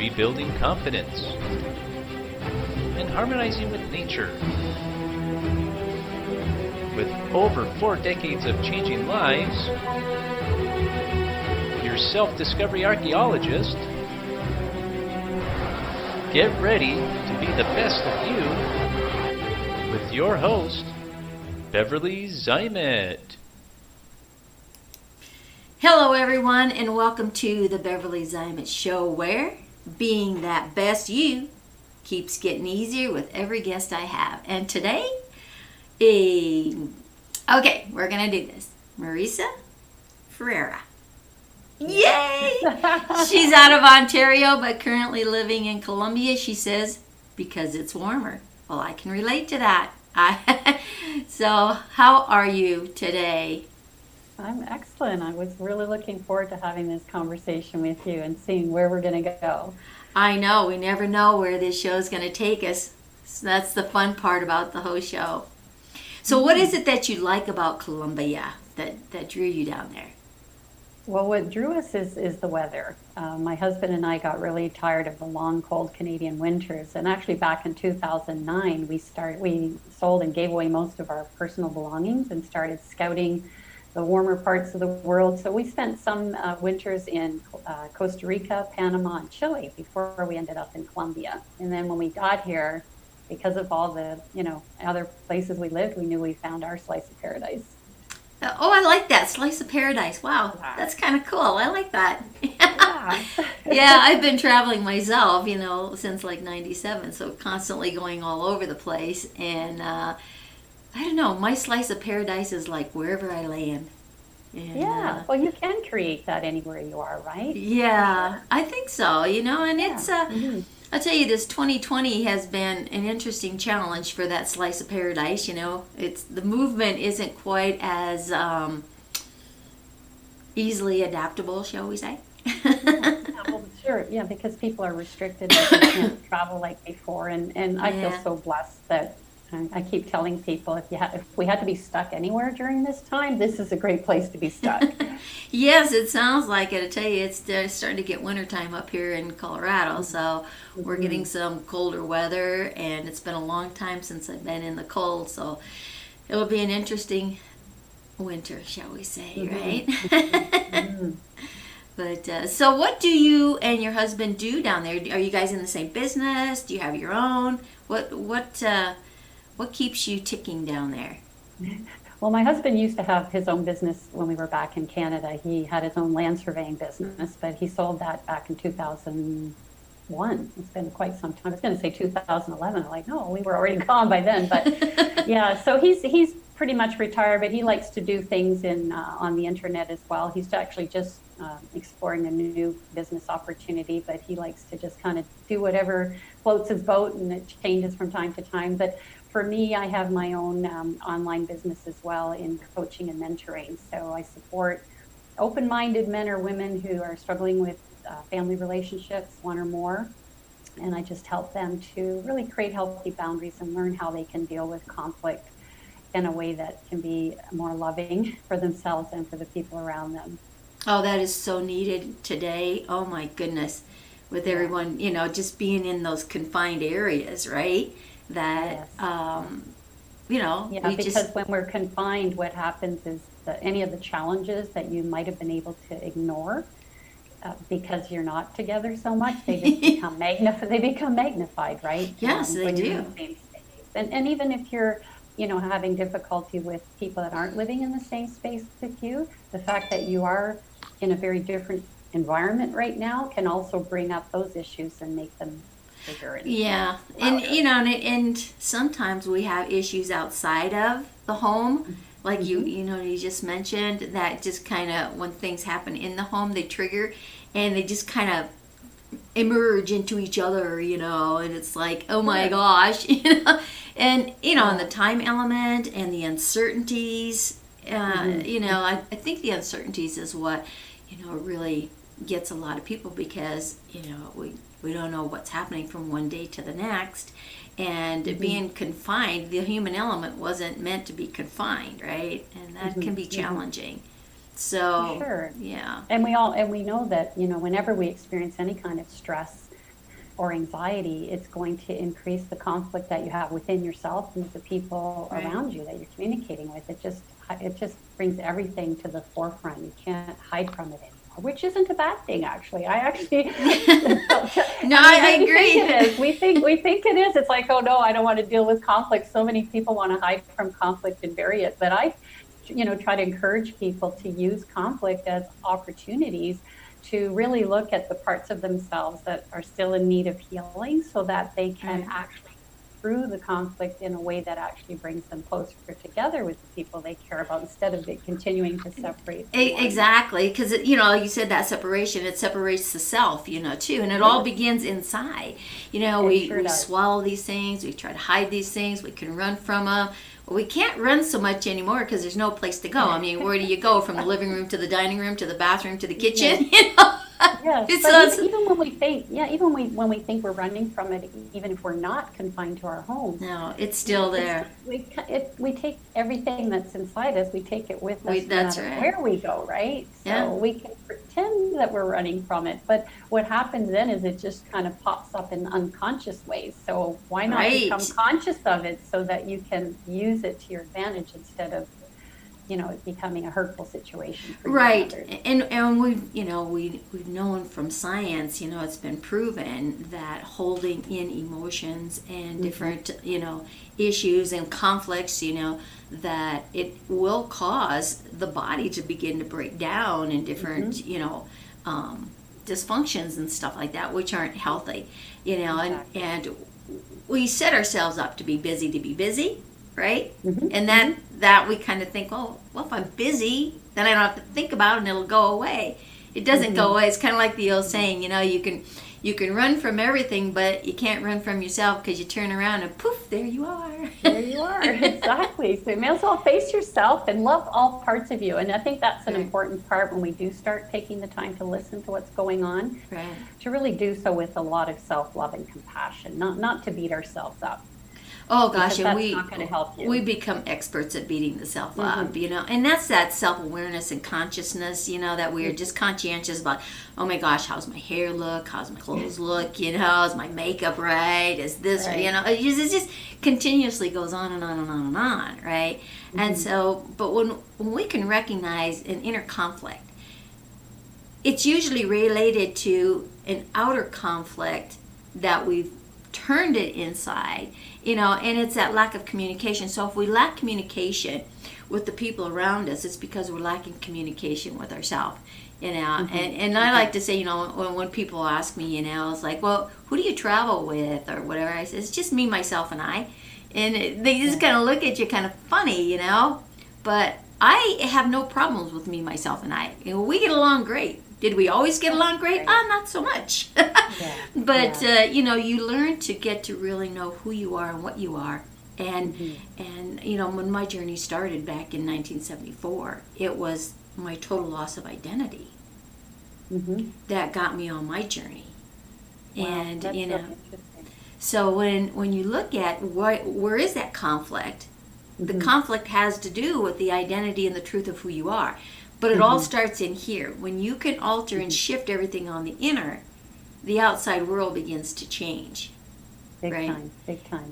rebuilding confidence, and harmonizing with nature. With over 4 decades of changing lives, your self-discovery archaeologist, get ready to be the best of you with your host, Beverly Zymet. Hello everyone, and welcome to the Beverly Zymet Show, where being that best you keeps getting easier with every guest I have. And today, okay, we're going to do this. Marisa Ferrera. Yay! She's out of Ontario, but currently living in Colombia, she says, because it's warmer. Well, I can relate to that. So, how are you today? I'm excellent. I was really looking forward to having this conversation with you and seeing where we're going to go. I know. We never know where this show is going to take us. So that's the fun part about the whole show. So what is it that you like about Colombia that drew you down there? Well, what drew us is the weather. My husband and I got really tired of the long, cold Canadian winters. And actually back in 2009, we sold and gave away most of our personal belongings and started scouting the warmer parts of the world. So we spent some winters in Costa Rica, Panama, and Chile before we ended up in Colombia. And then when we got here, because of all the, other places we lived, we knew we found our slice of paradise. Oh, I like that. Slice of paradise. Wow. That's kind of cool. I like that. Yeah, I've been traveling myself, since like 97. So constantly going all over the place. And I don't know. My slice of paradise is like wherever I land. And, well, you can create that anywhere you are, right? Yeah, sure. I think so, and it's, I'll tell you, this 2020 has been an interesting challenge for that slice of paradise, It's the movement isn't quite as easily adaptable, shall we say? Well, sure, because people are restricted and they can't travel like before, and I feel so blessed that I keep telling people if we had to be stuck anywhere during this time, this is a great place to be stuck. Yes, it sounds like it. I tell you, it's starting to get wintertime up here in Colorado, so we're getting some colder weather, and it's been a long time since I've been in the cold, so it'll be an interesting winter, shall we say, right? But so what do you and your husband do down there? Are you guys in the same business? Do you have your own? What keeps you ticking down there? Well, my husband used to have his own business when we were back in Canada. He had his own land surveying business, but he sold that back in 2001. It's been quite some time. I was going to say 2011. I'm like, no, we were already gone by then. But yeah, so he's pretty much retired, but he likes to do things on the internet as well. He's actually just exploring a new business opportunity, but he likes to just kind of do whatever floats his boat, and it changes from time to time. But for me, I have my own online business as well in coaching and mentoring. So I support open-minded men or women who are struggling with family relationships, one or more. And I just help them to really create healthy boundaries and learn how they can deal with conflict in a way that can be more loving for themselves and for the people around them. Oh, that is so needed today. Oh my goodness. With everyone, just being in those confined areas, right? That, because when we're confined, what happens is that any of the challenges that you might have been able to ignore because you're not together so much, they just become magnified, right? Yes, they do. In the same space. And even if you're, having difficulty with people that aren't living in the same space with you, the fact that you are in a very different environment right now can also bring up those issues and make them bigger. And sometimes we have issues outside of the home, like you just mentioned, that just kind of, when things happen in the home, they trigger, and they just kind of emerge into each other, and it's like, oh my gosh, and and the time element and the uncertainties, I think the uncertainties is what really gets a lot of people, because we don't know what's happening from one day to the next, and being confined, the human element wasn't meant to be confined, right? And that can be challenging. So sure. yeah. And we know that, whenever we experience any kind of stress, or anxiety, it's going to increase the conflict that you have within yourself and with the people around you that you're communicating with. It just brings everything to the forefront. You can't hide from it anymore, which isn't a bad thing, actually. I actually No, I agree. Think it is. We think it is. It's like, oh no, I don't want to deal with conflict. So many people want to hide from conflict and bury it, but I try to encourage people to use conflict as opportunities to really look at the parts of themselves that are still in need of healing, so that they can actually through the conflict in a way that actually brings them closer together with the people they care about, instead of it continuing to separate. Exactly, because you said that separation, it separates the self, too, and it all begins inside. We swallow these things, we try to hide these things, we can run from them. We can't run so much anymore because there's no place to go. I mean, where do you go? From the living room to the dining room to the bathroom to the kitchen? Yes, but even when we think we're running from it, even if we're not confined to our homes, no, it's still there. We take everything that's inside us. We take it with us. That's right. Where we go, right? So we can pretend that we're running from it, but what happens then is it just kind of pops up in unconscious ways. So why not become conscious of it so that you can use it to your advantage instead of it becoming a hurtful situation for right. And we've known from science, it's been proven that holding in emotions and different issues and conflicts, that it will cause the body to begin to break down in different dysfunctions and stuff like that, which aren't healthy, and we set ourselves up to be busy, right? And that we kind of think, well, if I'm busy, then I don't have to think about it and it'll go away. It doesn't go away. It's kind of like the old saying, you can run from everything, but you can't run from yourself, because you turn around and poof, there you are. There you are. Exactly. So you may as well face yourself and love all parts of you. And I think that's an important part when we do start taking the time to listen to what's going on, to really do so with a lot of self-love and compassion, not to beat ourselves up. Oh gosh, and we become experts at beating the self up, and that's that self-awareness and consciousness, that we are just conscientious about, oh my gosh, how's my hair look, how's my clothes look, is my makeup right, is this, it just continuously goes on and on and on and on, right? And so, but when we can recognize an inner conflict, it's usually related to an outer conflict that we've turned it inside, and it's that lack of communication. So if we lack communication with the people around us, it's because we're lacking communication with ourselves, and I like to say, when people ask me, it's like, well, who do you travel with or whatever, I say, it's just me, myself, and I, and they just kind of look at you kind of funny, but I have no problems with me, myself, and I. We get along great. Did we always get along great? Not so much. But you learn to get to really know who you are and what you are. And when my journey started back in 1974, it was my total loss of identity that got me on my journey. Wow, and that's so so when you look at where is that conflict, the conflict has to do with the identity and the truth of who you are. But it all starts in here. When you can alter and shift everything on the inner, the outside world begins to change. Big time.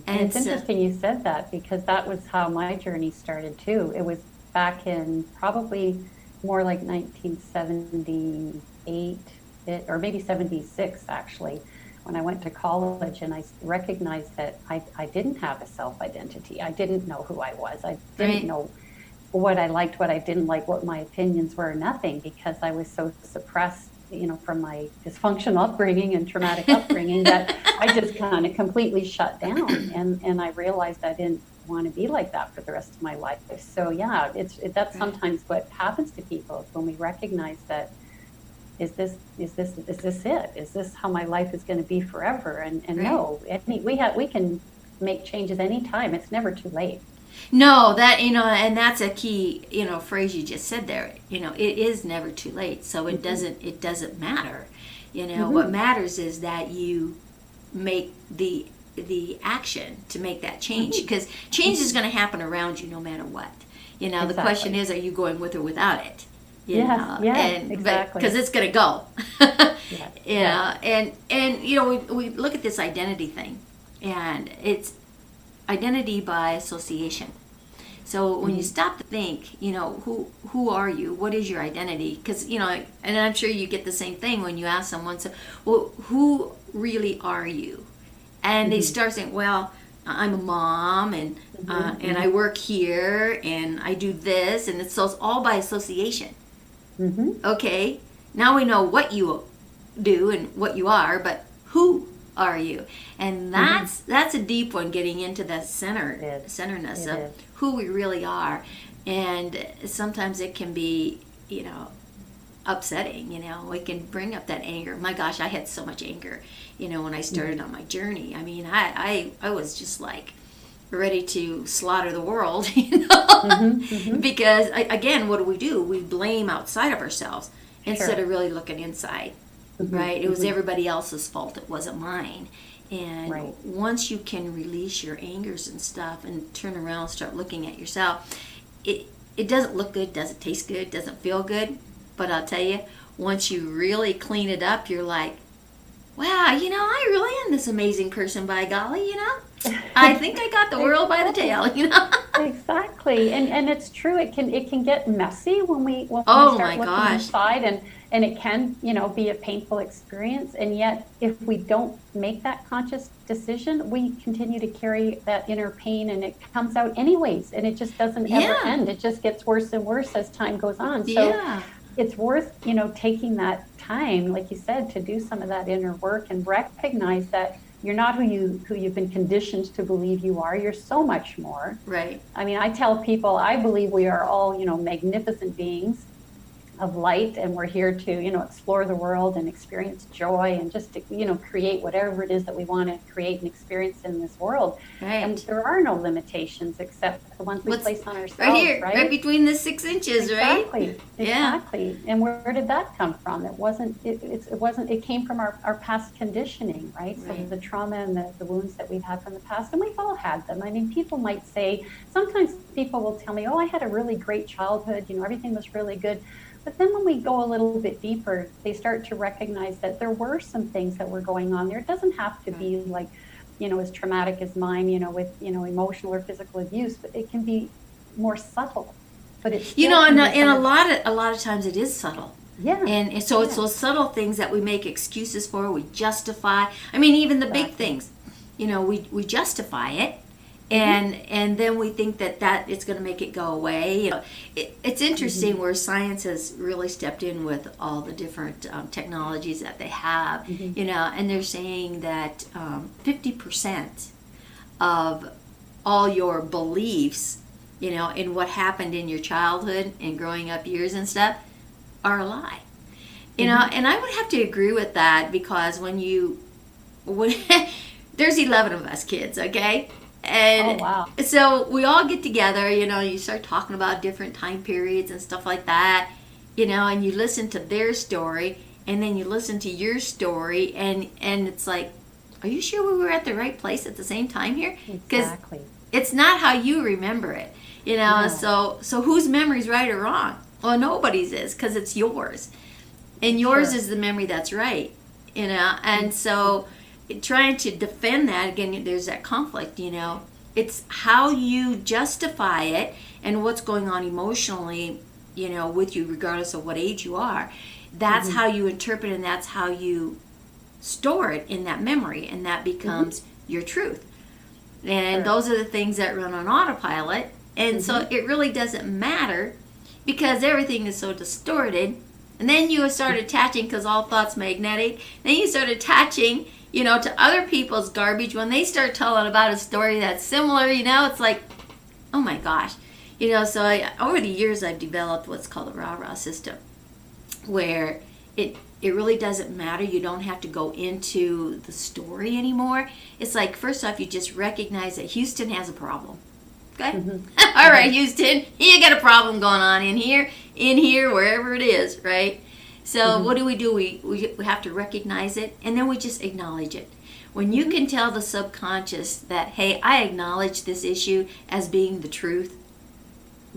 And it's interesting you said that, because that was how my journey started too. It was back in probably more like 1978, or maybe 76 actually, when I went to college, and I recognized that I didn't have a self-identity. I didn't know who I was. I didn't know what I liked, what I didn't like, what my opinions were, nothing, because I was so suppressed, from my dysfunctional upbringing and traumatic upbringing, that I just kind of completely shut down. And I realized I didn't want to be like that for the rest of my life. So yeah, that's sometimes what happens to people, is when we recognize that, is this it? Is this how my life is going to be forever? And no, we can make changes anytime. It's never too late. No, that, and that's a key, phrase you just said there. It is never too late. So it doesn't matter. What matters is that you make the action to make that change, because change is going to happen around you no matter what. The question is, are you going with or without it? Exactly. Because it's going to go. And we look at this identity thing, and it's identity by association. So when you stop to think, who are you? What is your identity? Because, and I'm sure you get the same thing when you ask someone, so, well, who really are you? And they start saying, well, I'm a mom, and I work here, and I do this, and it's all by association. Okay, now we know what you do and what you are, but who are you? And that's a deep one, getting into the centeredness of who we really are. And sometimes it can be, upsetting. It can bring up that anger. My gosh, I had so much anger, when I started on my journey. I mean, I was just like ready to slaughter the world, because again, what do? We blame outside of ourselves instead of really looking inside, right? It was everybody else's fault. It wasn't mine. And once you can release your angers and stuff and turn around and start looking at yourself, it doesn't look good, doesn't taste good, doesn't feel good. But I'll tell you, once you really clean it up, you're like, wow, I really am this amazing person, by golly, I think I got the world by the tail, Exactly. And it's true. It can get messy when we start looking inside, and it can, be a painful experience. And yet, if we don't make that conscious decision, we continue to carry that inner pain, and it comes out anyways, and it just doesn't ever end. It just gets worse and worse as time goes on. So it's worth, taking that time, like you said, to do some of that inner work and recognize that you're not who you've been conditioned to believe you are. You're so much more. Right. I mean, I tell people, I believe we are all, magnificent beings of light, and we're here to, explore the world and experience joy, and just to, create whatever it is that we want to create and experience in this world. Right. And there are no limitations except the ones we place on ourselves. Right here, right between the 6 inches, exactly, right? Exactly. And where did that come from? It came from our past conditioning, right? So the trauma and the wounds that we've had from the past, and we've all had them. I mean, people might say, sometimes people will tell me, oh, I had a really great childhood, everything was really good. But then when we go a little bit deeper, they start to recognize that there were some things that were going on there. It doesn't have to be like, as traumatic as mine, with, emotional or physical abuse, but it can be more subtle. But it's, and a lot of times it is subtle. Yeah. And so it's those subtle things that we make excuses for, we justify. I mean, even the big things, we justify it. And then we think that it's going to make it go away. It's interesting where science has really stepped in with all the different technologies that they have, and they're saying that 50% of all your beliefs, in what happened in your childhood and growing up years and stuff, are a lie. And I would have to agree with that, because when there's 11 of us kids, okay? And so we all get together, you start talking about different time periods and stuff like that, and you listen to their story, and then you listen to your story, and it's like, are you sure we were at the right place at the same time here? Because it's not how you remember it, so whose memory's right or wrong? Well, nobody's is, because it's yours, and yours is the memory that's right, and so trying to defend that, again, there's that conflict, it's how you justify it and what's going on emotionally, with you, regardless of what age you are. That's how you interpret, and that's how you store it in that memory, and that becomes your truth. And those are the things that run on autopilot, and so it really doesn't matter, because everything is so distorted. And then you start attaching, because all thought's magnetic, then you start attaching to other people's garbage when they start telling about a story that's similar, it's like, oh my gosh. So over the years, I've developed what's called the Are system, where it really doesn't matter. You don't have to go into the story anymore. It's like, first off, you just recognize that Houston has a problem. Okay? All right, Houston, you got a problem going on in here, wherever it is, right? So what do? We have to recognize it, and then we just acknowledge it. When you can tell the subconscious that, hey, I acknowledge this issue as being the truth,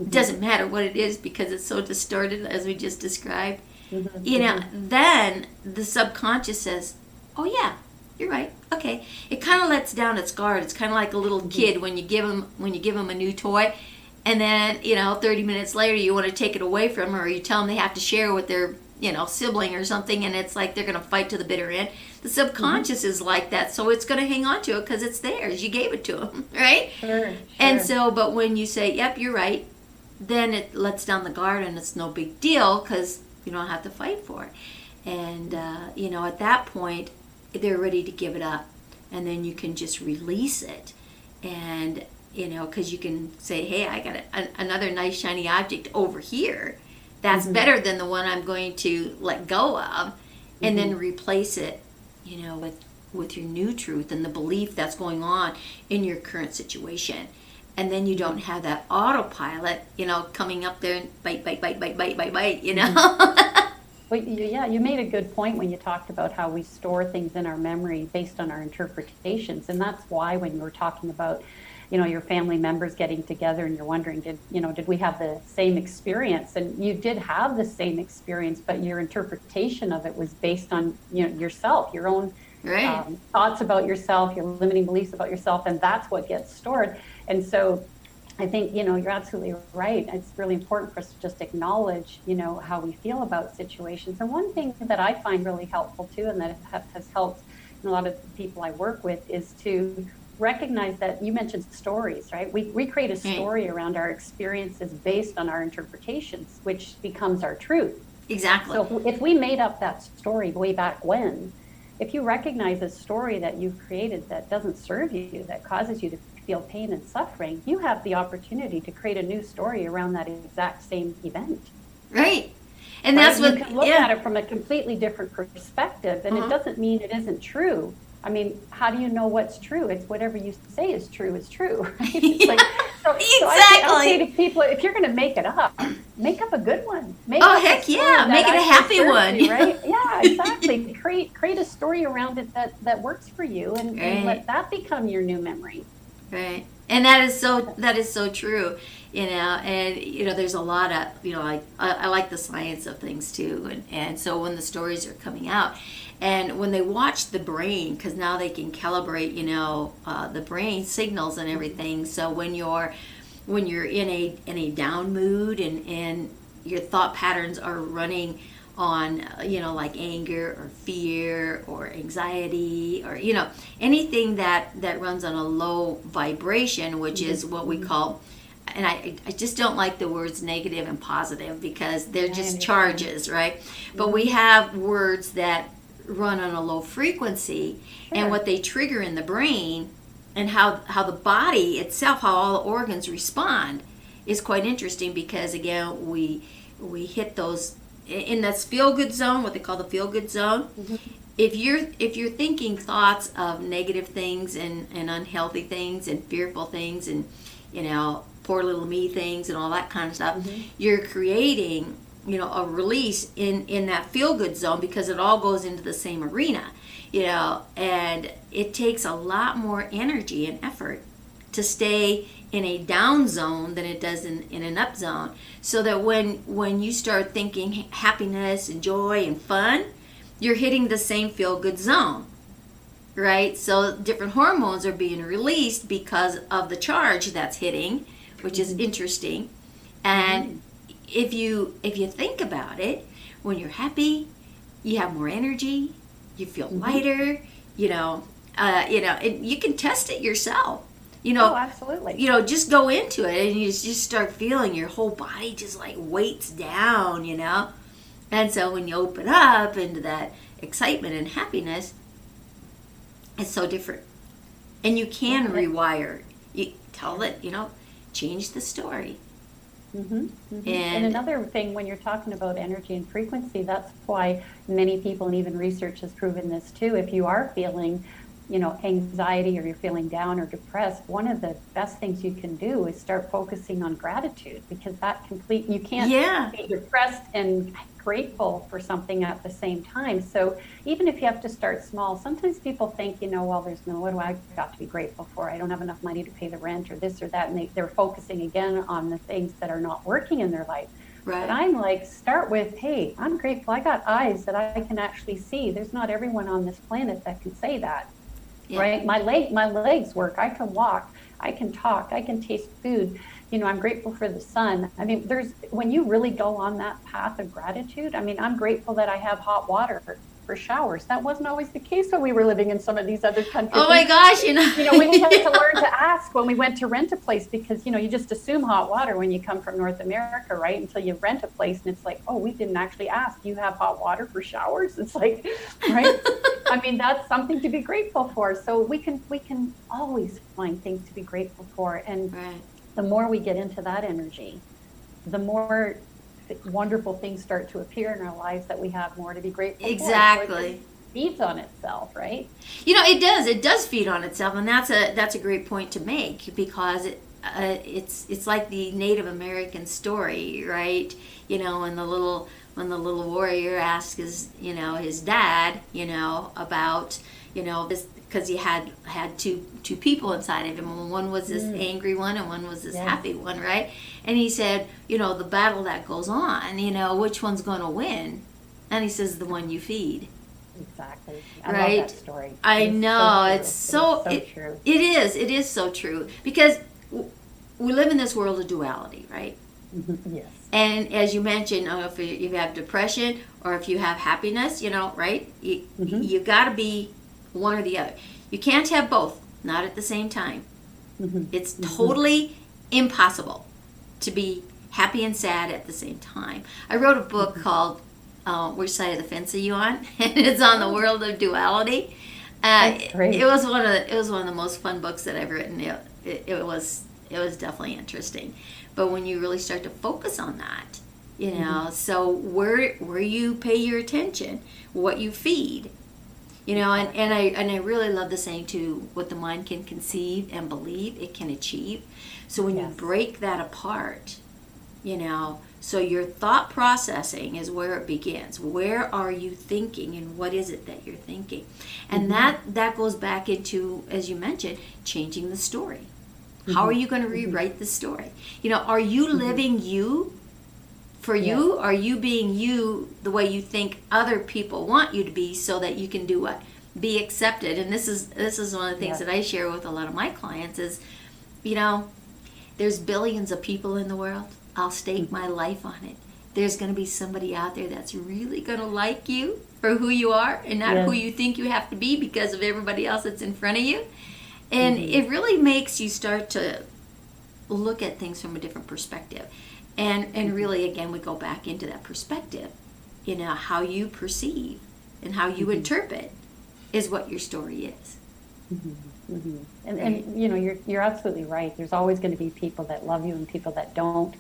It doesn't matter what it is because it's so distorted, as we just described. Mm-hmm. Then the subconscious says, oh yeah, you're right. Okay. It kind of lets down its guard. It's kind of like a little kid when you give them a new toy, and then 30 minutes later you want to take it away from them, or you tell them they have to share with their sibling or something, and it's like they're going to fight to the bitter end. The subconscious is like that, so it's going to hang on to it because it's theirs. You gave it to them, right? Sure. And so, but when you say, yep, you're right, then it lets down the guard, and it's no big deal because you don't have to fight for it. And at that point they're ready to give it up, and then you can just release it. And because you can say, hey, I got another nice shiny object over here that's better than the one I'm going to let go of, and then replace it with your new truth and the belief that's going on in your current situation. And then you don't have that autopilot coming up there and bite, Well, you made a good point when you talked about how we store things in our memory based on our interpretations. And that's why when you were talking about, your family members getting together and you're wondering, did we have the same experience? And you did have the same experience, but your interpretation of it was based on, yourself, your own thoughts about yourself, your limiting beliefs about yourself, and that's what gets stored. And so I think, you're absolutely right. It's really important for us to just acknowledge, how we feel about situations. And one thing that I find really helpful too, and that has helped a lot of the people I work with, is to recognize that you mentioned stories, right? We create a story around our experiences based on our interpretations, which becomes our truth. Exactly. So if we made up that story way back when, if you recognize a story that you've created that doesn't serve you, that causes you to feel pain and suffering, you have the opportunity to create a new story around that exact same event. Right. And that's what you can look at it from a completely different perspective, and it doesn't mean it isn't true. I mean, how do you know what's true? It's whatever you say is true, right? It's like, so I'll say to people, if you're going to make it up, make up a good one. Make up heck yeah, make it a happy one. You, right? Yeah, exactly. Create a story around it that works for you, and let that become your new memory. Right. And that is so true, and there's a lot of, I like the science of things too. And so when the stories are coming out, and when they watch the brain, because now they can calibrate, the brain signals and everything. So when you're in a down mood and your thought patterns are running on, like anger or fear or anxiety or, anything that runs on a low vibration, which is what we call, and I just don't like the words negative and positive because they're just charges, right? But we have words that run on a low frequency, and what they trigger in the brain and how the body itself, how all the organs respond is quite interesting, because again, we hit those in that feel-good zone, what they call the feel-good zone. If you're thinking thoughts of negative things and unhealthy things and fearful things and poor little me things and all that kind of stuff, you're creating a release in that feel-good zone, because it all goes into the same arena, and it takes a lot more energy and effort to stay in a down zone than it does in an up zone. So that when you start thinking happiness and joy and fun, you're hitting the same feel-good zone, right? So different hormones are being released because of the charge that's hitting, which is interesting. And if you think about it, when you're happy, you have more energy, you feel lighter, and you can test it yourself. Oh, absolutely. Just go into it and you just start feeling your whole body just like weights down, And so when you open up into that excitement and happiness, it's so different. And you can rewire. You tell it, change the story. And another thing, when you're talking about energy and frequency, that's why many people, and even research has proven this too, if you are feeling anxiety, or you're feeling down or depressed, one of the best things you can do is start focusing on gratitude, because you can't be depressed and grateful for something at the same time. So even if you have to start small, sometimes people think, well, what do I got to be grateful for? I don't have enough money to pay the rent or this or that. And they're focusing again on the things that are not working in their life. Right. But I'm like, start with, hey, I'm grateful. I got eyes that I can actually see. There's not everyone on this planet that can say that. Yeah. Right? My legs work. I can walk. I can talk. I can taste food. I'm grateful for the sun. I mean, when you really go on that path of gratitude, I mean, I'm grateful that I have hot water for showers. That wasn't always the case when we were living in some of these other countries. Oh my gosh, we had to learn to ask when we went to rent a place, because, you just assume hot water when you come from North America, right? Until you rent a place and it's like, oh, we didn't actually ask, you have hot water for showers? It's like, right? I mean, that's something to be grateful for. So we can always find things to be grateful for. And right. The more we get into that energy, the more wonderful things start to appear in our lives that we have more to be grateful for. Exactly. So it feeds on itself, right? It does feed on itself, and that's a great point to make, because it's like the Native American story, right? When the little warrior asks his dad, about this, because he had two people inside of him, and one was this angry one and one was this happy one, right? And he said, the battle that goes on, which one's going to win? And he says, the one you feed. Exactly. Right? Love that story. I know. It's so true. It is so true, because we live in this world of duality, right? Mm-hmm. Yes. And as you mentioned, if you have depression or if you have happiness, right? You got to be one or the other. You can't have both, not at the same time. Mm-hmm. It's totally impossible to be happy and sad at the same time. I wrote a book called Which Side of the Fence Are You On? And it's on the world of duality. That's great. It was one of the most fun books that I've written. It was definitely interesting. But when you really start to focus on that, so where you pay your attention, what you feed, and I really love the saying too, what the mind can conceive and believe, it can achieve. So when you break that apart, so your thought processing is where it begins. Where are you thinking, and what is it that you're thinking? And that goes back into, as you mentioned, changing the story. How are you going to rewrite the story? Are you living you for you? Are you being you the way you think other people want you to be, so that you can do what? Be accepted. And this is one of the things that I share with a lot of my clients is, there's billions of people in the world. I'll stake my life on it. There's going to be somebody out there that's really going to like you for who you are, and not who you think you have to be because of everybody else that's in front of you. And it really makes you start to look at things from a different perspective. And really, again, we go back into that perspective. How you perceive and how you interpret is what your story is. Mm-hmm. Mm-hmm. And you're absolutely right. There's always going to be people that love you and people that don't,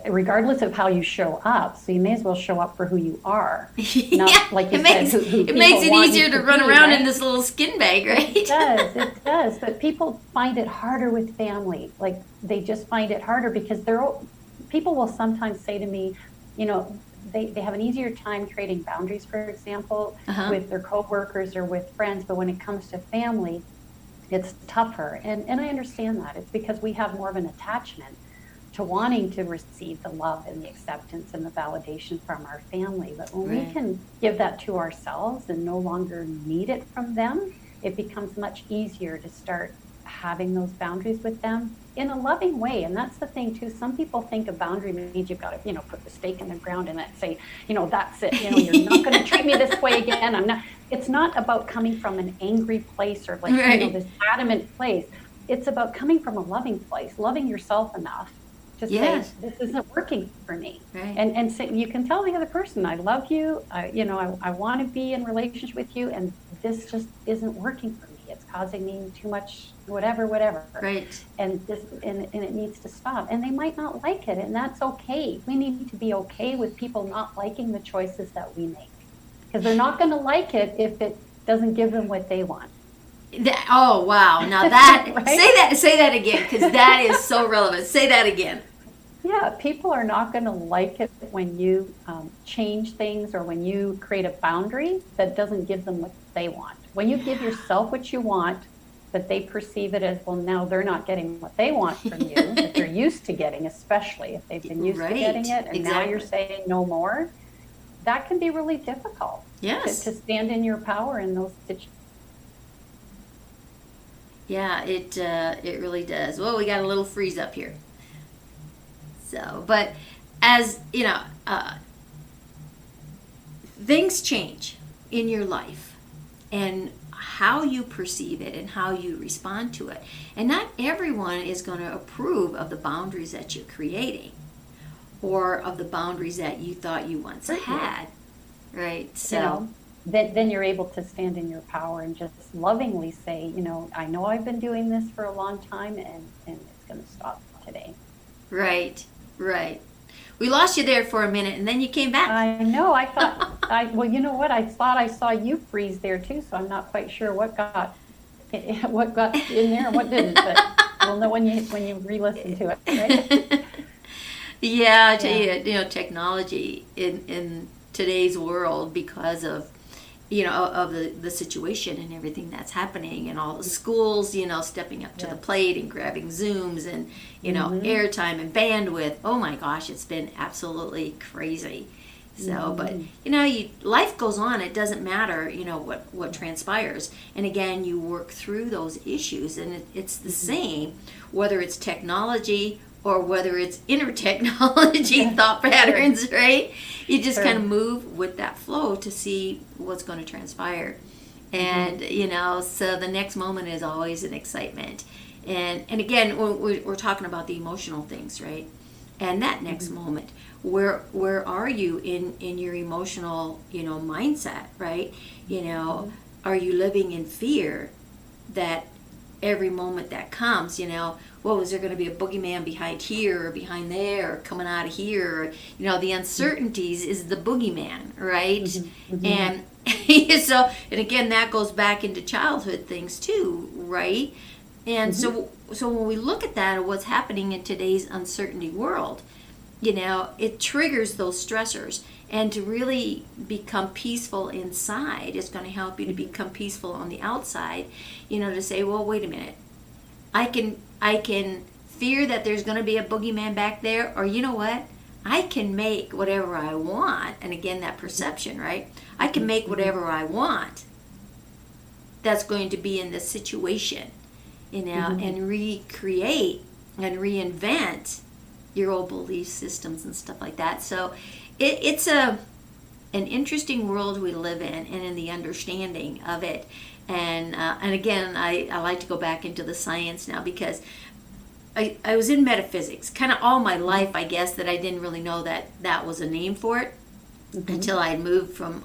regardless of how you show up. So you may as well show up for who you are. Not, like you said, it makes it easier to run around in this little skin bag, right? It does. But people find it harder with family. Like, they just find it harder because people will sometimes say to me, they have an easier time creating boundaries, for example, with their coworkers or with friends. But when it comes to family, it's tougher. And I understand that. It's because we have more of an attachment to wanting to receive the love and the acceptance and the validation from our family. But when we can give that to ourselves and no longer need it from them, it becomes much easier to start having those boundaries with them in a loving way. And that's the thing too. Some people think a boundary means you've got to, put the stake in the ground and say, that's it. You're not going to treat me this way again. It's not about coming from an angry place or this adamant place. It's about coming from a loving place, loving yourself enough to say, this isn't working for me. And say, you can tell the other person, I love you. I want to be in relationship with you. And this just isn't working for me. It's causing me too much, whatever. Right. And it needs to stop. And they might not like it, and that's okay. We need to be okay with people not liking the choices that we make, because they're not going to like it if it doesn't give them what they want. Oh wow! Now that Right? say that again, because that is so relevant. Say that again. Yeah, people are not going to like it when you change things or when you create a boundary that doesn't give them what they want. When you give yourself what you want, but they perceive it as, well, now they're not getting what they want from you, that they're used to getting, especially if they've been used to getting Right. it, and now you're Exactly. saying no more, that can be really difficult to Yes. stand in your power in those situations. Yeah. It really does. Well, we got a little freeze up here. So, but as you know, things change in your life, and how you perceive it and how you respond to it. And not everyone is going to approve of the boundaries that you're creating or of the boundaries that you thought you once had, right? You So, know, then you're able to stand in your power and just lovingly say, I know I've been doing this for a long time, and it's going to stop today. right, right. We lost you there for a minute and then you came back. I know. Well, you know what? I thought I saw you freeze there too, so I'm not quite sure what got in there and what didn't, but we'll know when you re-listen to it, right? Yeah, I tell Yeah. you, technology in today's world, because of of the situation and everything that's happening, and all the schools stepping up to the Yes. plate and grabbing Zooms and Mm-hmm. airtime and bandwidth. Oh my gosh, it's been absolutely crazy. So, but Mm-hmm. life goes on. It doesn't matter what transpires. And again, you work through those issues, and it's the same whether it's technology or whether it's inner technology thought patterns, right? You just kind of Sure. move with that flow to see what's going to transpire. Mm-hmm. And so the next moment is always an excitement. And again, we're talking about the emotional things, right? And that next moment, where are you in your emotional mindset, right? Are you living in fear that every moment that comes, what was there going to be a boogeyman behind here or behind there or coming out of here? Or, the uncertainties is the boogeyman, right? Mm-hmm. And and again, that goes back into childhood things too, right? And so when we look at that, what's happening in today's uncertainty world, it triggers those stressors. And to really become peaceful inside is going to help you to become peaceful on the outside, to say, well, wait a minute. I can fear that there's going to be a boogeyman back there, or you know what? I can make whatever I want. And again, that perception, right? I can make whatever I want that's going to be in this situation, and recreate and reinvent your old belief systems and stuff like that. So it's an interesting world we live in, and in the understanding of it. And again, I like to go back into the science now, because I was in metaphysics kind of all my life, I guess, that I didn't really know that was a name for it until I had moved from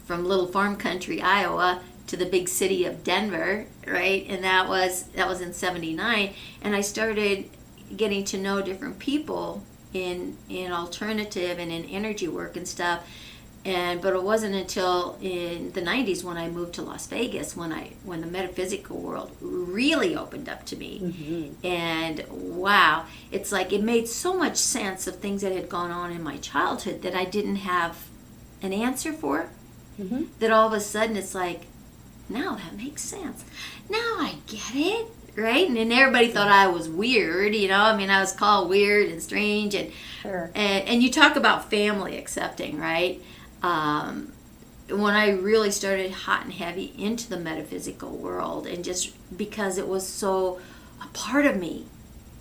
little farm country Iowa to the big city of Denver, right? And that was in '79, and I started getting to know different people in alternative and in energy work and stuff. But it wasn't until in the '90s when I moved to Las Vegas when the metaphysical world really opened up to me. And wow, it's like it made so much sense of things that had gone on in my childhood that I didn't have an answer for. That all of a sudden it's like, now that makes sense. Now I get it, right? And then everybody thought I was weird, I mean, I was called weird and strange, and Sure. and you talk about family accepting, right? When I really started hot and heavy into the metaphysical world, and just because it was so a part of me.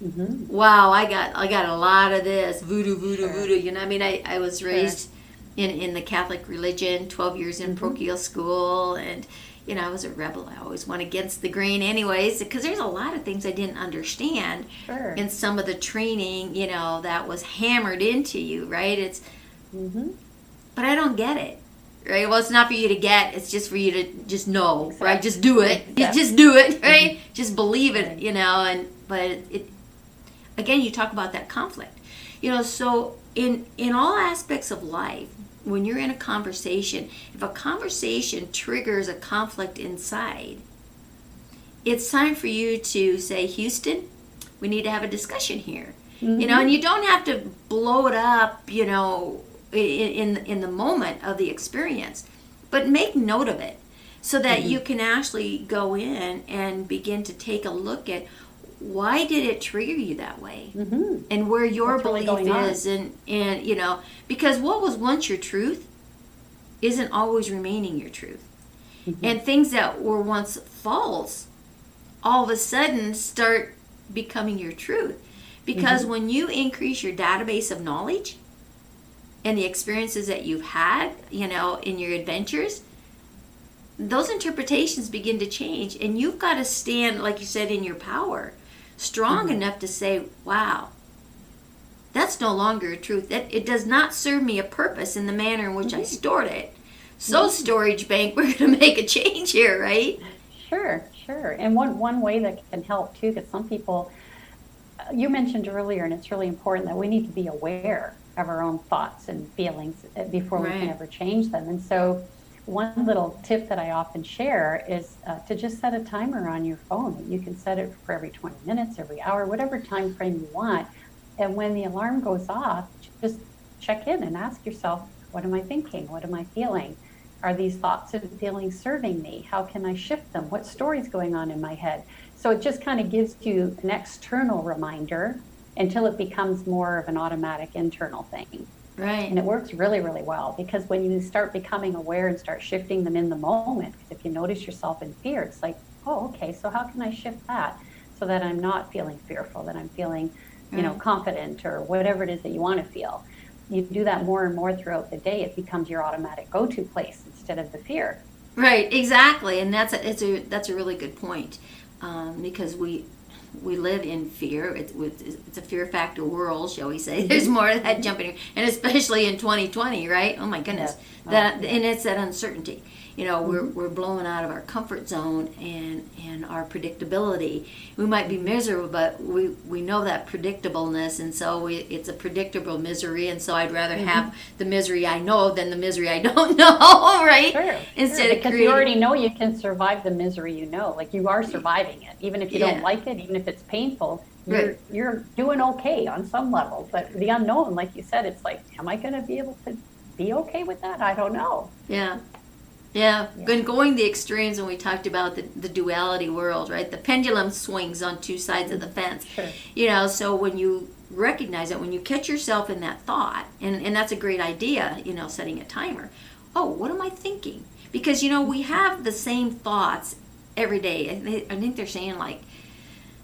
Wow, I got a lot of this voodoo, Sure. voodoo. I mean, I was raised in the Catholic religion, 12 years in parochial school, and I was a rebel. I always went against the grain anyways, because there's a lot of things I didn't understand Sure. in some of the training, that was hammered into you, right? It's but I don't get it, right? Well, it's not for you to get, it's just for you to just know, right? Just do it. Exactly. Just do it, right? Just believe it, but it again, you talk about that conflict. So in all aspects of life, when you're in a conversation, if a conversation triggers a conflict inside, it's time for you to say, Houston, we need to have a discussion here. Mm-hmm. You know, and you don't have to blow it up, you know, in the moment of the experience, but make note of it so that you can actually go in and begin to take a look at why did it trigger you that way, and where your What's really belief going is, and you know, because what was once your truth isn't always remaining your truth, and things that were once false all of a sudden start becoming your truth. Because when you increase your database of knowledge and the experiences that you've had, you know, in your adventures, those interpretations begin to change. And you've got to stand, like you said, in your power, strong enough to say, wow, that's no longer a truth. It does not serve me a purpose in the manner in which I stored it. So, storage bank, we're going to make a change here, right? Sure. And one way that can help too, because some people, you mentioned earlier, and it's really important that we need to be aware of our own thoughts and feelings before we can ever change them. And so one little tip that I often share is to just set a timer on your phone. You can set it for every 20 minutes, every hour, whatever time frame you want. And when the alarm goes off, just check in and ask yourself, what am I thinking? What am I feeling? Are these thoughts and feelings serving me? How can I shift them? What story's going on in my head? So it just kind of gives you an external reminder until it becomes more of an automatic internal thing. Right. And it works really, really well, because when you start becoming aware and start shifting them in the moment, because if you notice yourself in fear, it's like, oh, okay, so how can I shift that so that I'm not feeling fearful, that I'm feeling, you know, confident, or whatever it is that you want to feel. You do that more and more throughout the day, it becomes your automatic go-to place instead of the fear. Right, exactly. And that's a really good point. Because we live in fear. It's a fear factor world, shall we say. There's more of that jumping, and especially in 2020, right? Oh my goodness, and it's that uncertainty. You know, we're blowing out of our comfort zone and our predictability. We might be miserable, but we know that predictableness, and so it's a predictable misery. And so I'd rather have the misery I know than the misery I don't know, right? Sure. Instead of because you already know you can survive the misery, you know, like you are surviving it, even if you don't like it, even if it's painful. You're doing okay on some level, but the unknown, like you said, it's like, am I going to be able to be okay with that? I don't know. Yeah, been going the extremes when we talked about the duality world, right? The pendulum swings on two sides of the fence. Sure. You know, so when you recognize it, when you catch yourself in that thought, and that's a great idea, you know, setting a timer. Oh, what am I thinking? Because, you know, we have the same thoughts every day. I think they're saying like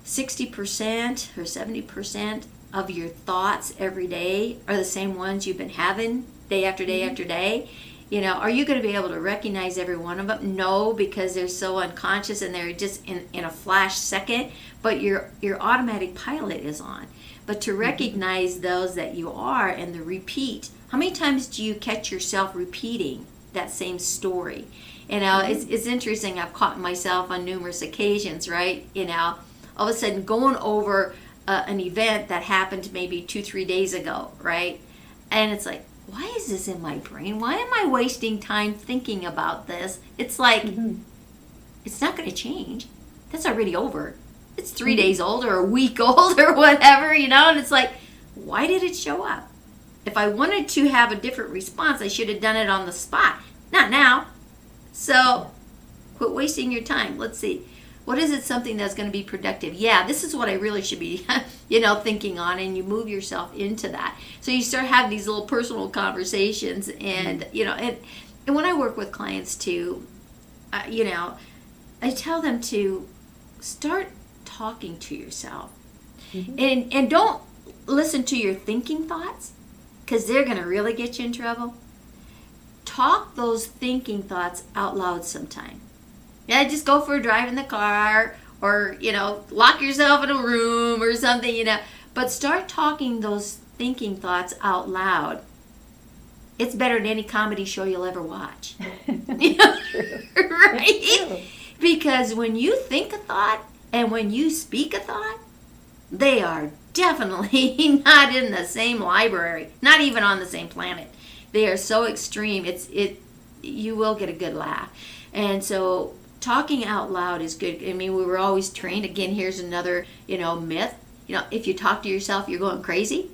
60% or 70% of your thoughts every day are the same ones you've been having day after day after day. You know, are you going to be able to recognize every one of them? No, because they're so unconscious and they're just in a flash second. But your automatic pilot is on. But to recognize those that you are and the repeat. How many times do you catch yourself repeating that same story? You know, it's interesting. I've caught myself on numerous occasions, right? You know, all of a sudden going over an event that happened maybe 2-3 days ago, right? And it's like, why is this in my brain? Why am I wasting time thinking about this? It's like, it's not going to change. That's already over. It's 3 days old or a week old or whatever, you know? And it's like, why did it show up? If I wanted to have a different response, I should have done it on the spot. Not now. So quit wasting your time. Let's see. What is it, something that's going to be productive? Yeah, this is what I really should be, you know, thinking on, and you move yourself into that. So you start having these little personal conversations, and, you know, and when I work with clients too, you know, I tell them to start talking to yourself, and don't listen to your thinking thoughts, because they're going to really get you in trouble. Talk those thinking thoughts out loud sometime. Yeah, just go for a drive in the car, or, you know, lock yourself in a room or something, you know. But start talking those thinking thoughts out loud. It's better than any comedy show you'll ever watch. You know? Right? Because when you think a thought and when you speak a thought, they are definitely not in the same library, not even on the same planet. They are so extreme. You will get a good laugh. And so talking out loud is good. I mean, we were always trained. Again, here's another, myth. If you talk to yourself, you're going crazy.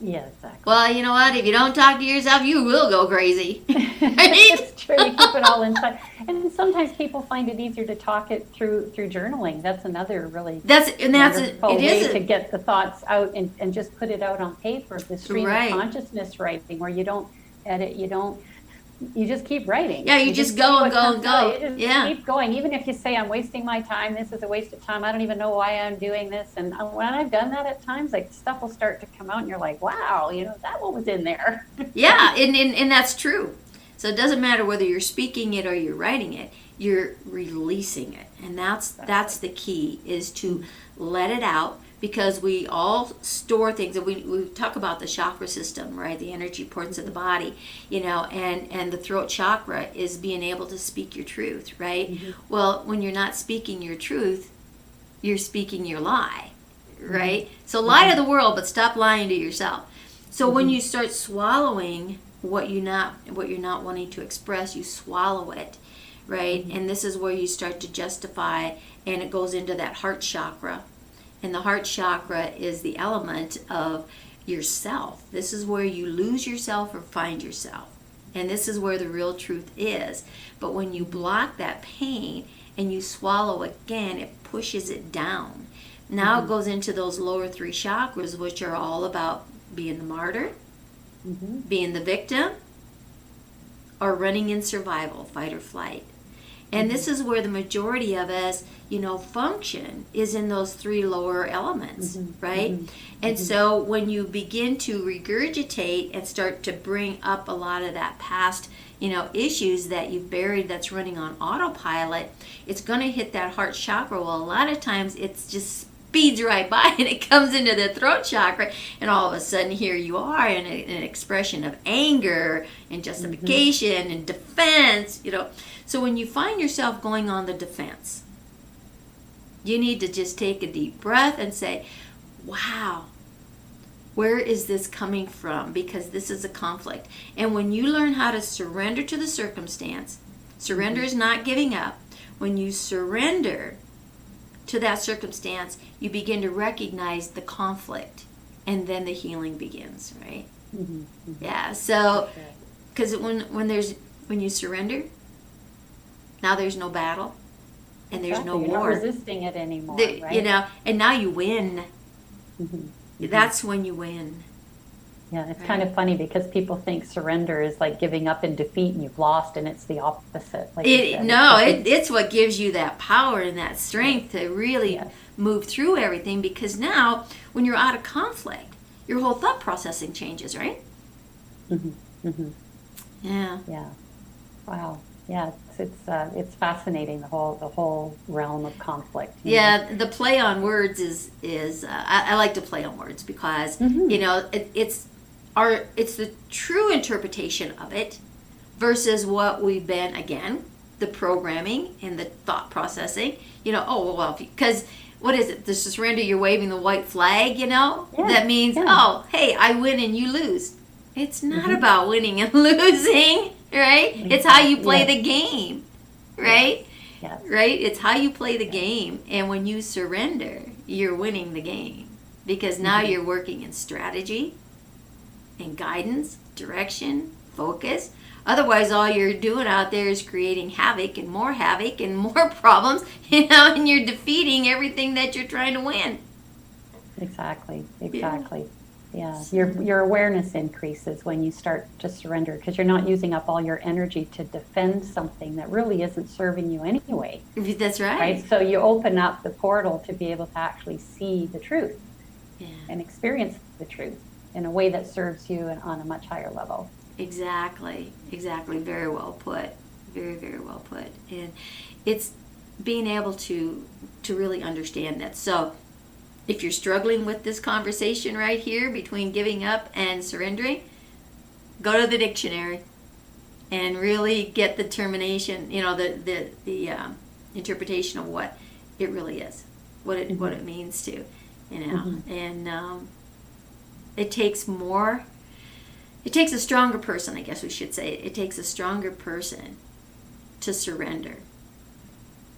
Yeah, exactly. Well, you know what? If you don't talk to yourself, you will go crazy. It's true. You keep it all inside. And sometimes people find it easier to talk it through journaling. That's another really wonderful way to get the thoughts out and just put it out on paper. The stream of consciousness writing, where you don't edit, you just keep writing. Yeah, you just go and go and go. You just keep going. Even if you say, I'm wasting my time, this is a waste of time, I don't even know why I'm doing this. And when I've done that at times, like, stuff will start to come out and you're like, wow, that one was in there. Yeah, and that's true. So it doesn't matter whether you're speaking it or you're writing it, you're releasing it. And that's the key, is to let it out. Because we all store things, and we talk about the chakra system, right? The energy ports of the body, and the throat chakra is being able to speak your truth, right? Mm-hmm. Well, when you're not speaking your truth, you're speaking your lie, right? Mm-hmm. So lie to the world, but stop lying to yourself. So when you start swallowing what you're not wanting to express, you swallow it, right? Mm-hmm. And this is where you start to justify, and it goes into that heart chakra. And the heart chakra is the element of yourself. This is where you lose yourself or find yourself. And this is where the real truth is. But when you block that pain and you swallow again, it pushes it down. Now it goes into those lower 3 chakras, which are all about being the martyr, being the victim, or running in survival, fight or flight. And this is where the majority of us, function, is in those 3 lower elements, right? And so when you begin to regurgitate and start to bring up a lot of that past, issues that you've buried that's running on autopilot, it's going to hit that heart chakra. Well, a lot of times it's just speeds right by and it comes into the throat chakra, and all of a sudden here you are in an expression of anger and justification and defense, So when you find yourself going on the defense, you need to just take a deep breath and say, wow, where is this coming from? Because this is a conflict. And when you learn how to surrender to the circumstance, surrender is not giving up. When you surrender to that circumstance, you begin to recognize the conflict, and then the healing begins, right? Yeah, so, because when you surrender, now there's no battle, and there's no war. You're not resisting it anymore, right? And now you win. That's when you win. Yeah, it's kind of funny because people think surrender is like giving up in defeat and you've lost, and it's the opposite. It's what gives you that power and that strength to really move through everything, because now when you're out of conflict, your whole thought processing changes, right? Yeah. Yeah. Wow. Yeah, it's fascinating, the whole realm of conflict. Yeah, the play on words is I like to play on words because it's the true interpretation of it versus what we've been, again, the programming and the thought processing. Because what is it? The surrender, you're waving the white flag. That means hey, I win and you lose. It's not about winning and losing. Right? It's how you play the game, right? Yes. Right? It's how you play the game. And when you surrender, you're winning the game. Because now you're working in strategy and guidance, direction, focus. Otherwise, all you're doing out there is creating havoc and more problems, and you're defeating everything that you're trying to win. Exactly. Yeah, your awareness increases when you start to surrender, because you're not using up all your energy to defend something that really isn't serving you anyway. That's right. Right? So you open up the portal to be able to actually see the truth and experience the truth in a way that serves you on a much higher level. Exactly. Very well put. Very, very well put. And it's being able to really understand that. So if you're struggling with this conversation right here between giving up and surrendering, go to the dictionary and really get the termination, the interpretation of what it really is, what it means to, and it takes a stronger person, I guess we should say. It takes a stronger person to surrender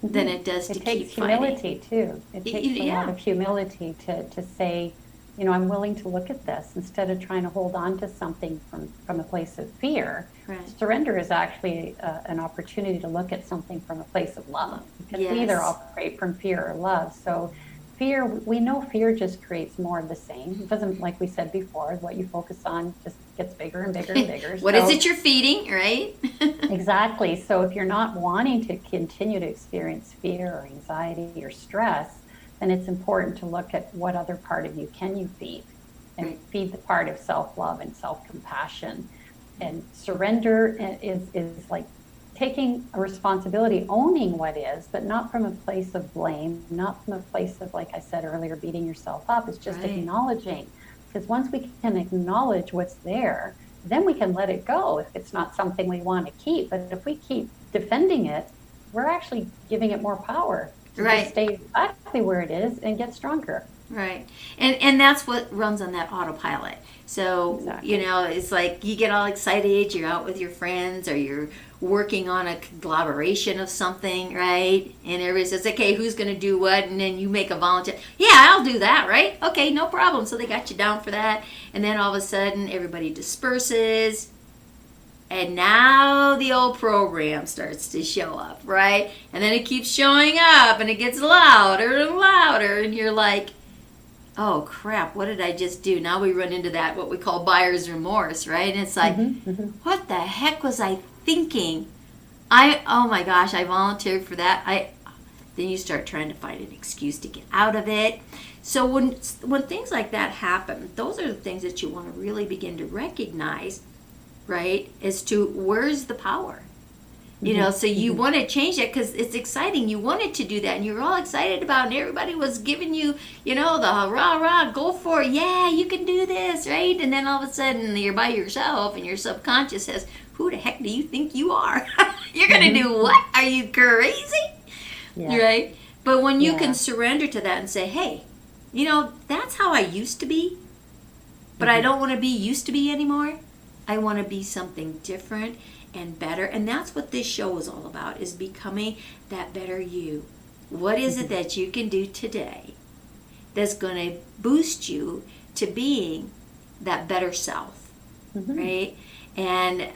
than it does to It keep takes fighting. humility too. It takes a lot of humility to say, you know, I'm willing to look at this instead of trying to hold on to something from a place of fear. Right. Surrender is actually an opportunity to look at something from a place of love, because we either operate from fear or love. So fear, we know fear just creates more of the same. It doesn't, like we said before, what you focus on just gets bigger and bigger and bigger. What is it you're feeding, right? Exactly. So if you're not wanting to continue to experience fear or anxiety or stress, then it's important to look at what other part of you can you feed, and feed the part of self-love and self-compassion. And surrender is like taking a responsibility, owning what is, but not from a place of blame, not from a place of, like I said earlier, beating yourself up. It's just acknowledging. Because once we can acknowledge what's there, then we can let it go if it's not something we want to keep. But if we keep defending it, we're actually giving it more power to just stay exactly where it is and get stronger. Right. And that's what runs on that autopilot. So, you know, it's like you get all excited, you're out with your friends, or you're working on a collaboration of something, right? And everybody says, okay, who's going to do what? And then you make a volunteer. Yeah, I'll do that, right? Okay, no problem. So they got you down for that. And then all of a sudden, everybody disperses. And now the old program starts to show up, right? And then it keeps showing up, and it gets louder and louder. And you're like, oh crap, what did I just do? Now we run into that, what we call buyer's remorse, right? And it's like, what the heck was I thinking? Oh my gosh, I volunteered for that. Then you start trying to find an excuse to get out of it. So when things like that happen, those are the things that you want to really begin to recognize, right? As to where's the power. You know, so you want to change that because it's exciting. You wanted to do that, and you were all excited about it, and everybody was giving you, you know, the rah, go for it. Yeah, you can do this, right? And then all of a sudden, you're by yourself, and your subconscious says, who the heck do you think you are? You're going to do what? Are you crazy? Yeah. Right? But when you can surrender to that and say, hey, you know, that's how I used to be, but I don't want to be used to be anymore. I want to be something different and better. And that's what this show is all about, is becoming that better you. What is it that you can do today that's going to boost you to being that better self, right? And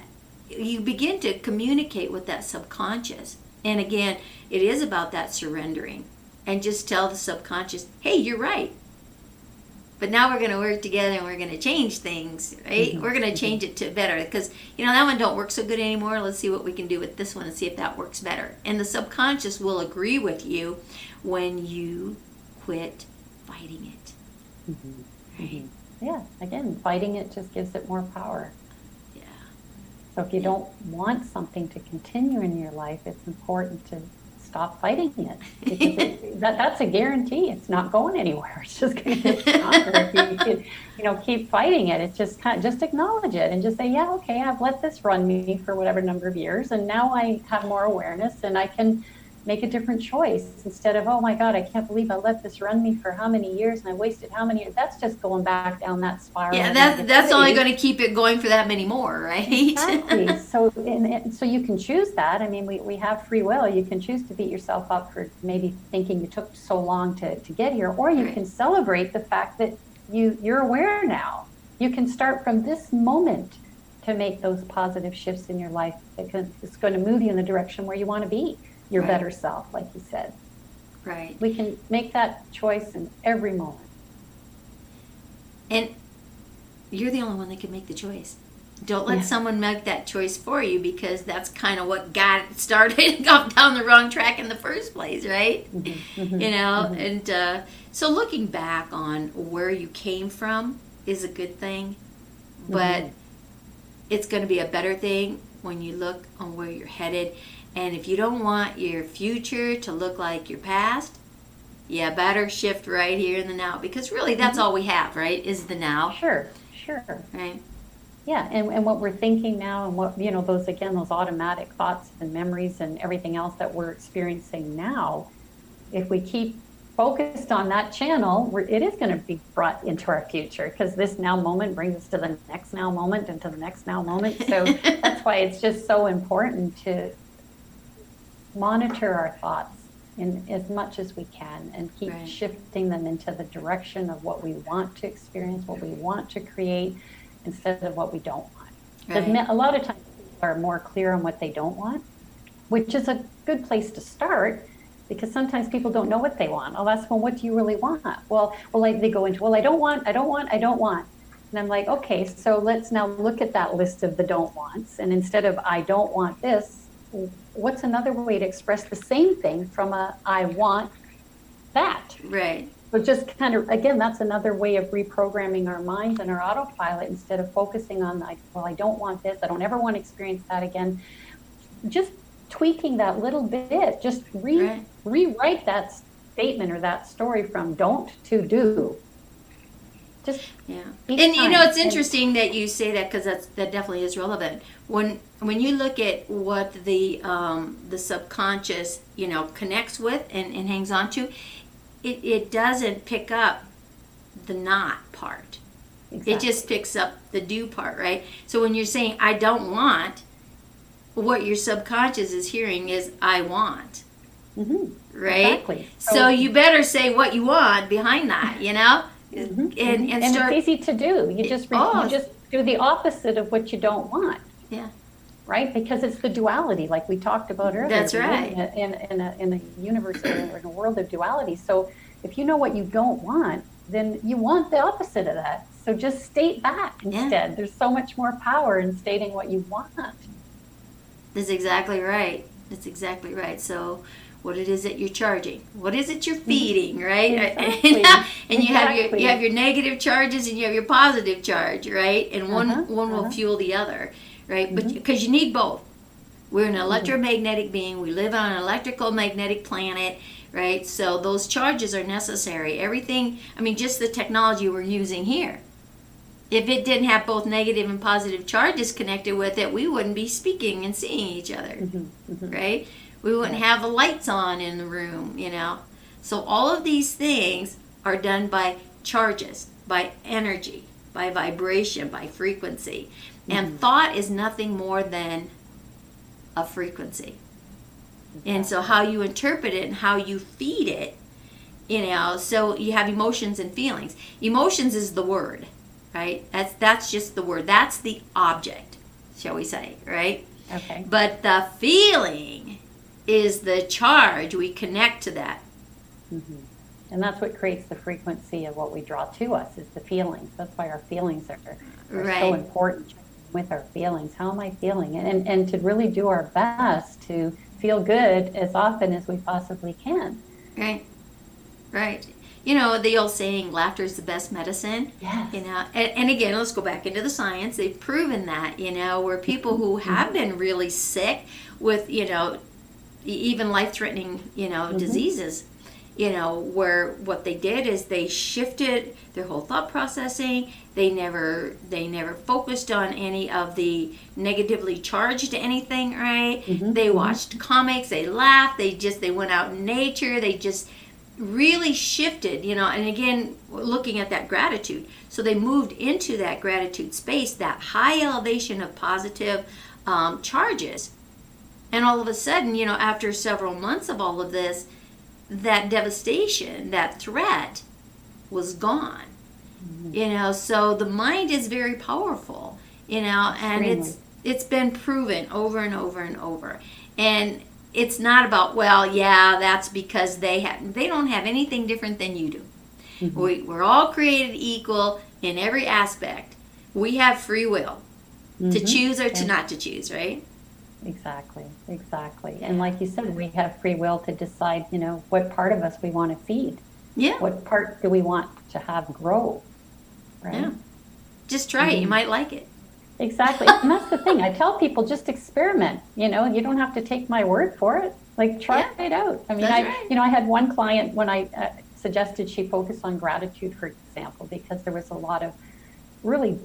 you begin to communicate with that subconscious. And again, it is about that surrendering, and just tell the subconscious, hey, you're right. But now we're going to work together, and we're going to change things, right? We're going to change it to better, because, you know, that one don't work so good anymore. Let's see what we can do with this one and see if that works better. And the subconscious will agree with you when you quit fighting it. Right? Yeah, again, fighting it just gives it more power. Yeah. So if you don't want something to continue in your life, it's important to stop fighting it, because that's a guarantee. It's not going anywhere. It's just going to get stronger if you keep fighting it. It's just just acknowledge it and just say, yeah, okay, I've let this run me for whatever number of years, and now I have more awareness, and I can make a different choice instead of, oh my God, I can't believe I let this run me for how many years and I wasted how many years. That's just going back down that spiral. Yeah, that's only going to keep it going for that many more, right? Exactly. So you can choose that. I mean, we have free will. You can choose to beat yourself up for maybe thinking you took so long to get here, or you can celebrate the fact that you're aware now. You can start from this moment to make those positive shifts in your life. It's going to move you in the direction where you want to be. Your better self, like you said. Right. We can make that choice in every moment. And you're the only one that can make the choice. Don't let someone make that choice for you, because that's kind of what got it started down the wrong track in the first place, right? You know, and so looking back on where you came from is a good thing, but it's going to be a better thing when you look on where you're headed. And if you don't want your future to look like your past, you better shift right here in the now, because really that's all we have, right, is the now. Sure. Right. Yeah, and what we're thinking now, and what, those automatic thoughts and memories and everything else that we're experiencing now, if we keep focused on that channel, it is going to be brought into our future, because this now moment brings us to the next now moment and to the next now moment. So that's why it's just so important to monitor our thoughts in as much as we can and keep Right. shifting them into the direction of what we want to experience, what we want to create, instead of what we don't want. Because Right. a lot of times people are more clear on what they don't want, which is a good place to start, because sometimes people don't know what they want. I'll ask them, what do you really want? They go into, I don't want. And I'm like, okay, so let's now look at that list of the don't wants. And instead of I don't want this, what's another way to express the same thing from a I want that? Right. So just kind of, again, that's another way of reprogramming our minds and our autopilot. Instead of focusing on, I don't want this, I don't ever want to experience that again. Just tweaking that little bit, just rewrite that statement or that story from don't to do. Just Yeah. And it's interesting that you say that, because that definitely is relevant. When you look at what the subconscious, connects with and hangs on to, it doesn't pick up the not part. Exactly. It just picks up the do part, right? So when you're saying I don't want, what your subconscious is hearing is I want. Mm-hmm. Right? Exactly. So you better say what you want behind that, Mm-hmm. And start, it's easy to do. You just do the opposite of what you don't want. Yeah. Right? Because it's the duality, like we talked about earlier. That's right. In a universe or in a world of duality. So if you know what you don't want, then you want the opposite of that. So just state that instead. Yeah. There's so much more power in stating what you want. That's exactly right. So what it is that you're charging, what is it you're feeding, right? Exactly. And you have your negative charges and you have your positive charge, right? And one will fuel the other, right? But because you need both. We're an electromagnetic being. We live on an electrical magnetic planet, right? So those charges are necessary. Everything, just the technology we're using here. If it didn't have both negative and positive charges connected with it, we wouldn't be speaking and seeing each other, right? We wouldn't have the lights on in the room, So all of these things are done by charges, by energy, by vibration, by frequency. And thought is nothing more than a frequency. And so how you interpret it and how you feed it, so you have emotions and feelings. Emotions is the word, right? That's just the word. That's the object, shall we say, right? Okay. But the feeling is the charge. We connect to that. Mm-hmm. And that's what creates the frequency of what we draw to us, is the feelings. That's why our feelings are so important with our feelings. How am I feeling? And to really do our best to feel good as often as we possibly can. Right. The old saying, laughter is the best medicine. Yes. And again, let's go back into the science. They've proven that, where people who have been really sick with, even life-threatening, diseases, where what they did is they shifted their whole thought processing. They never focused on any of the negatively charged anything, right? They watched comics, they laughed, they went out in nature, they just really shifted, and again, looking at that gratitude. So they moved into that gratitude space, that high elevation of positive charges. And all of a sudden, after several months of all of this, that devastation, that threat was gone. So the mind is very powerful, and it's been proven over and over and over. And it's not about, that's because they don't have anything different than you do. We're all created equal in every aspect. We have free will to choose or to not to choose, right? Exactly. And like you said, we have free will to decide, what part of us we want to feed. Yeah. What part do we want to have grow? Right. Yeah. Just try it. You might like it. Exactly. And that's the thing. I tell people, just experiment. You don't have to take my word for it. Like, try it out. I had one client when I suggested she focus on gratitude, for example, because there was a lot of really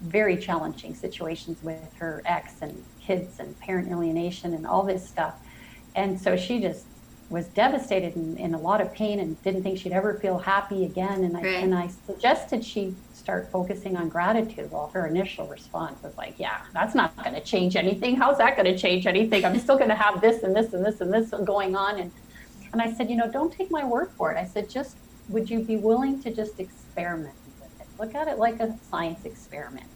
very challenging situations with her ex and kids and parent alienation and all this stuff. And so she just was devastated and in a lot of pain and didn't think she'd ever feel happy again. And I suggested she start focusing on gratitude. Well, her initial response was like, that's not going to change anything. How's that going to change anything? I'm still going to have this and this and this and this going on. And I said, don't take my word for it. I said, just would you be willing to just experiment with it? Look at it like a science experiment.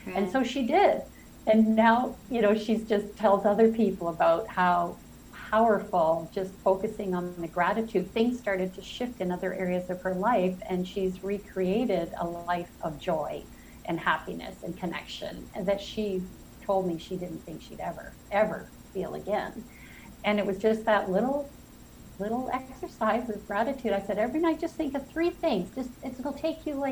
Right. And so she did. And now, she's just tells other people about how powerful just focusing on the gratitude, things started to shift in other areas of her life, and she's recreated a life of joy and happiness and connection, and that she told me she didn't think she'd ever feel again. And it was just that little exercise of gratitude. I said, every night, just think of 3 things. It'll take you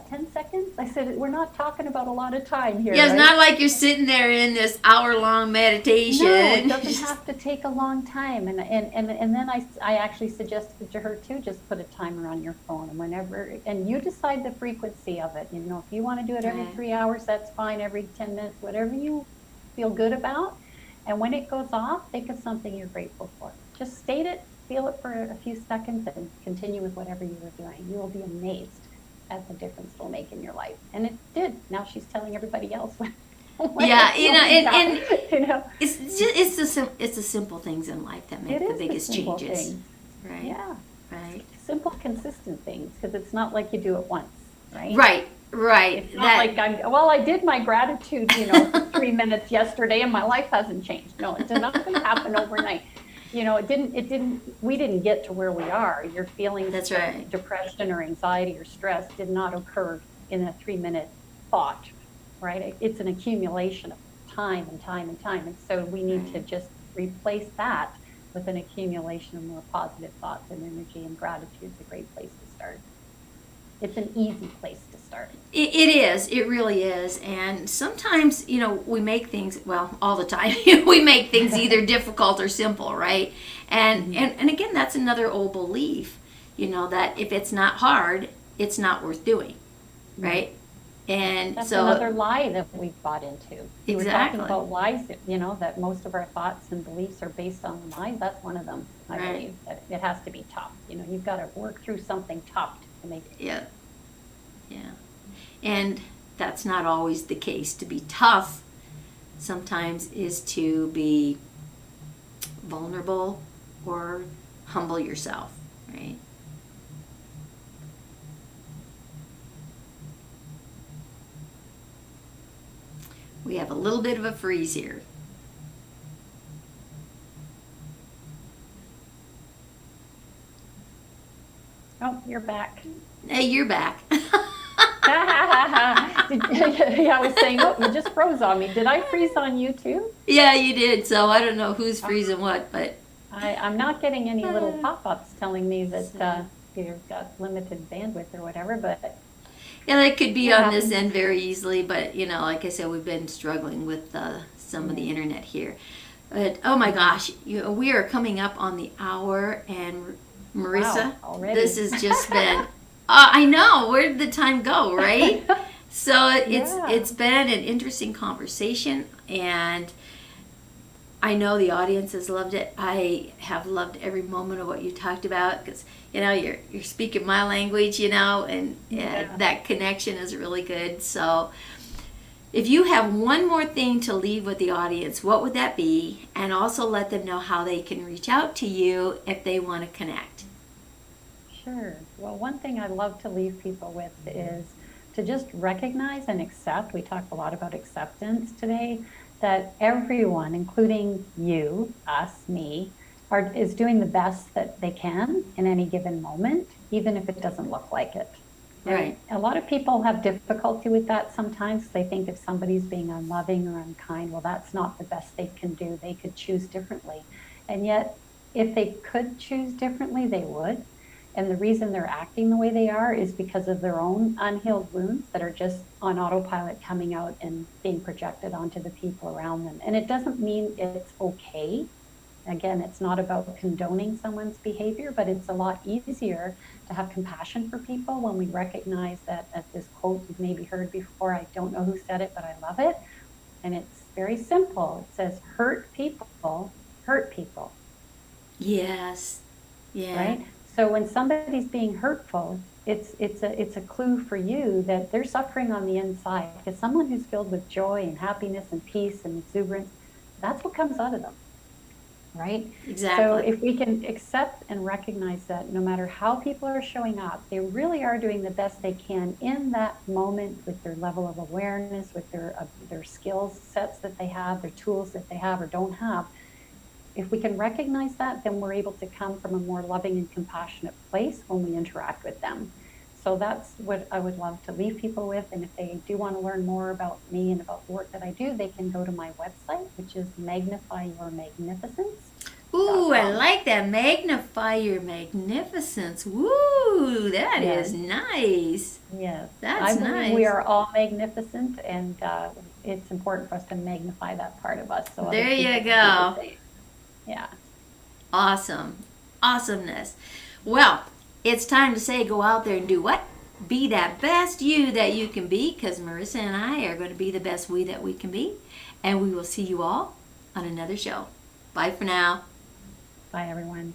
10 seconds? I said, we're not talking about a lot of time here. Yeah, it's right? not like you're sitting there in this hour-long meditation. No, it doesn't have to take a long time. And then I actually suggested to her too, just put a timer on your phone, and whenever, and you decide the frequency of it. If you want to do it every 3 hours, that's fine. Every 10 minutes, whatever you feel good about. And when it goes off, think of something you're grateful for. Just state it, feel it for a few seconds, and continue with whatever you were doing. You will be amazed at the difference it'll make in your life. And it did. Now she's telling everybody else. Yeah, it's the simple things in life that make the biggest changes. Things. Right. Yeah. Right. Simple, consistent things, because it's not like you do it once, right? Right. It's not like I did my gratitude, for 3 minutes yesterday, and my life hasn't changed. No, it did not happen overnight. We didn't get to where we are. Your feelings of depression or anxiety or stress did not occur in a 3-minute thought, right? It's an accumulation of time and time and time. And so we need to just replace that with an accumulation of more positive thoughts and energy, and gratitude is a great place to start. It's an easy place to start. It is. It really is. And sometimes, we make things, well, all the time, we make things either difficult or simple, right? And again, that's another old belief, that if it's not hard, it's not worth doing, right? And that's so another lie that we've bought into. Exactly. We're talking about lies, that most of our thoughts and beliefs are based on lies. That's one of them, I believe, that it has to be tough. You've got to work through something tough to make it. Yeah. And that's not always the case. To be tough sometimes is to be vulnerable or humble yourself, right? We have a little bit of a freeze here. Oh, you're back. Hey, you're back. I was saying, you just froze on me. Did I freeze on you too? Yeah, you did. So I don't know who's freezing what, but I'm not getting any little pop-ups telling me that you've got limited bandwidth or whatever, but yeah, that could be on this end very easily. But like I said, we've been struggling with some of the internet here. But oh my gosh, we are coming up on the hour, and Marisa, this has just been. I know. Where did the time go, right? So it's been an interesting conversation, and I know the audience has loved it. I have loved every moment of what you talked about, because you're speaking my language, and that connection is really good. So if you have one more thing to leave with the audience, what would that be? And also let them know how they can reach out to you if they want to connect. Sure. Well, one thing I love to leave people with is to just recognize and accept. We talk a lot about acceptance today, that everyone, including you, us, me, is doing the best that they can in any given moment, even if it doesn't look like it. Right. And a lot of people have difficulty with that sometimes. They think if somebody's being unloving or unkind, well, that's not the best they can do. They could choose differently. And yet, if they could choose differently, they would. And the reason they're acting the way they are is because of their own unhealed wounds that are just on autopilot coming out and being projected onto the people around them. And it doesn't mean it's okay. Again, it's not about condoning someone's behavior, but it's a lot easier to have compassion for people when we recognize that, as this quote you've maybe heard before, I don't know who said it, but I love it. And it's very simple. It says, hurt people hurt people. Yes. Yeah. Right? So when somebody's being hurtful, it's a clue for you that they're suffering on the inside. Because someone who's filled with joy and happiness and peace and exuberance, that's what comes out of them. right? Exactly. So if we can accept and recognize that no matter how people are showing up, they really are doing the best they can in that moment with their level of awareness, with their skills sets that they have, their tools that they have or don't have. If we can recognize that, then we're able to come from a more loving and compassionate place when we interact with them. So that's what I would love to leave people with. And if they do want to learn more about me and about the work that I do, they can go to my website, which is magnifyyourmagnificence. Ooh, I like that. Magnify your magnificence. Woo, that Yes. is nice. Yes. That's I believe nice. we are all magnificent, and it's important for us to magnify that part of us. So There other people you can do go. the same. Yeah. Awesome. Awesomeness. Well, it's time to say go out there and do what? Be that best you that you can be, because Marisa and I are going to be the best we that we can be. And we will see you all on another show. Bye for now. Bye, everyone.